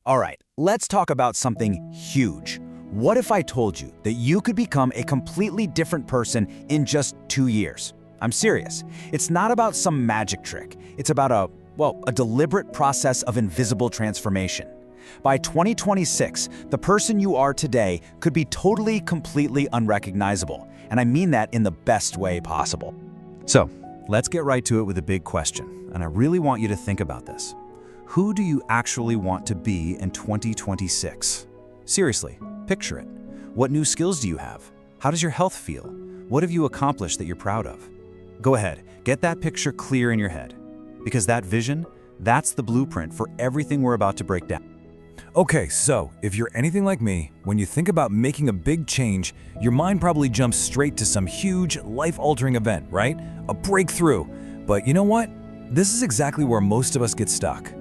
All right, let's talk about something huge. What if I told you that you could become a completely different person in just 2 years? I'm serious. It's not about some magic trick. It's about a deliberate process of invisible transformation. By 2026, the person you are today could be totally, completely unrecognizable. And I mean that in the best way possible. So, let's get right to it with a big question. And I really want you to think about this. Who do you actually want to be in 2026? Seriously, picture it. What new skills do you have? How does your health feel? What have you accomplished that you're proud of? Go ahead, get that picture clear in your head. Because that vision, that's the blueprint for everything we're about to break down. Okay, so if you're anything like me, when you think about making a big change, your mind probably jumps straight to some huge, life-altering event, right? A breakthrough. But you know what? This is exactly where most of us get stuck.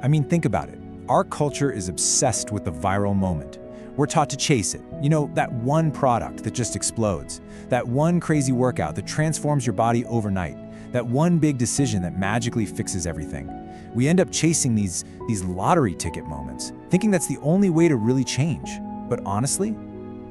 I mean, think about it. Our culture is obsessed with the viral moment. We're taught to chase it. You know, that one product that just explodes. That one crazy workout that transforms your body overnight. That one big decision that magically fixes everything. We end up chasing these lottery ticket moments, thinking that's the only way to really change. But honestly,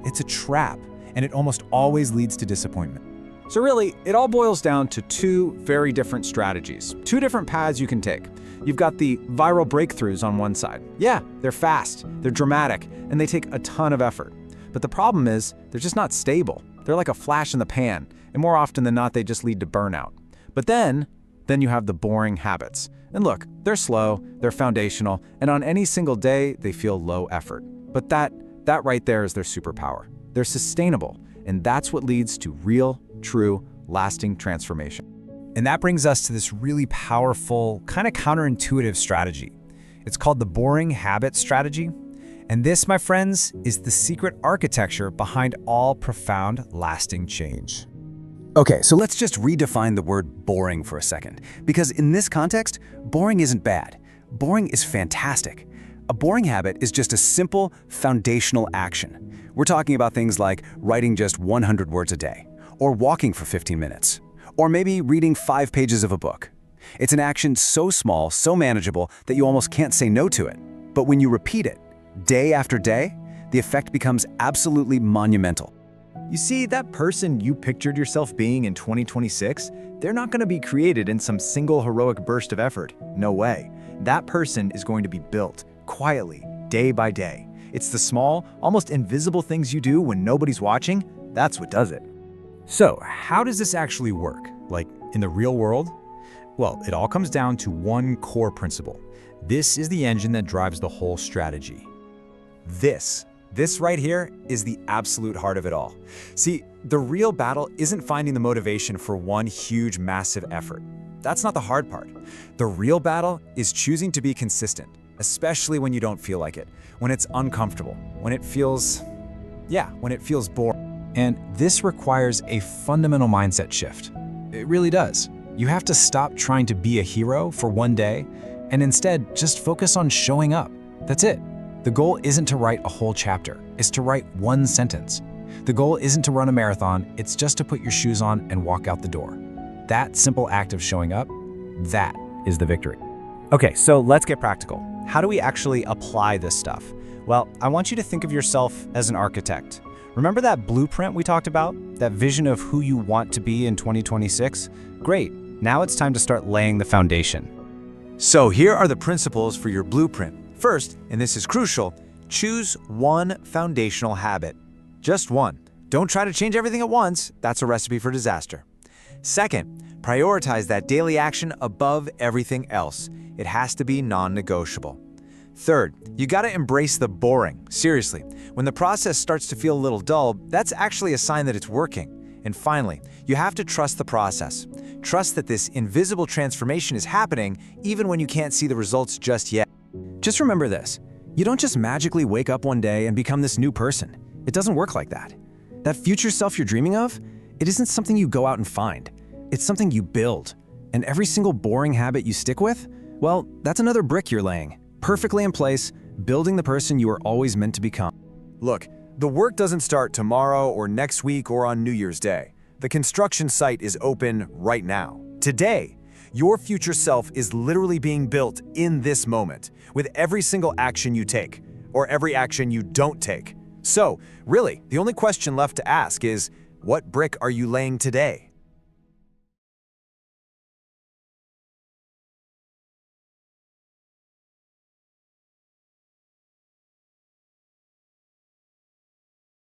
it's a trap, and it almost always leads to disappointment. So really, it all boils down to two very different strategies, two different paths you can take. You've got the viral breakthroughs on one side. Yeah, they're fast, they're dramatic, and they take a ton of effort. But the problem is, they're just not stable. They're like a flash in the pan, and more often than not, they just lead to burnout. But then you have the boring habits. And look, they're slow, they're foundational, and on any single day, they feel low effort. But that right there is their superpower. They're sustainable, and that's what leads to real, true, lasting transformation. And that brings us to this really powerful, kind of counterintuitive strategy. It's called the boring habit strategy. And this, my friends, is the secret architecture behind all profound, lasting change. Okay, so let's just redefine the word boring for a second. Because in this context, boring isn't bad. Boring is fantastic. A boring habit is just a simple, foundational action. We're talking about things like writing just 100 words a day, or walking for 15 minutes, or maybe reading 5 pages of a book. It's an action so small, so manageable, that you almost can't say no to it. But when you repeat it, day after day, the effect becomes absolutely monumental. You see, that person you pictured yourself being in 2026, they're not going to be created in some single heroic burst of effort. No way. That person is going to be built, quietly, day by day. It's the small, almost invisible things you do when nobody's watching, that's what does it. So, how does this actually work? Like, in the real world? Well, it all comes down to one core principle. This is the engine that drives the whole strategy. This right here is the absolute heart of it all. See, the real battle isn't finding the motivation for one huge, massive effort. That's not the hard part. The real battle is choosing to be consistent, especially when you don't feel like it, when it's uncomfortable, when it feels boring. And this requires a fundamental mindset shift. It really does. You have to stop trying to be a hero for one day and instead just focus on showing up. That's it. The goal isn't to write a whole chapter, it's to write one sentence. The goal isn't to run a marathon, it's just to put your shoes on and walk out the door. That simple act of showing up, that is the victory. Okay, so let's get practical. How do we actually apply this stuff? Well, I want you to think of yourself as an architect. Remember that blueprint we talked about? That vision of who you want to be in 2026? Great, now it's time to start laying the foundation. So here are the principles for your blueprint. First, and this is crucial, choose one foundational habit. Just one. Don't try to change everything at once. That's a recipe for disaster. Second, prioritize that daily action above everything else. It has to be non-negotiable. Third, you gotta embrace the boring. Seriously, when the process starts to feel a little dull, that's actually a sign that it's working. And finally, you have to trust the process. Trust that this invisible transformation is happening even when you can't see the results just yet. Just remember this, you don't just magically wake up one day and become this new person. It doesn't work like that. That future self you're dreaming of, it isn't something you go out and find. It's something you build. And every single boring habit you stick with, well, that's another brick you're laying, perfectly in place, building the person you were always meant to become. Look, the work doesn't start tomorrow or next week or on New Year's Day. The construction site is open right now, today. Your future self is literally being built in this moment, with every single action you take, or every action you don't take. So, really, the only question left to ask is, what brick are you laying today?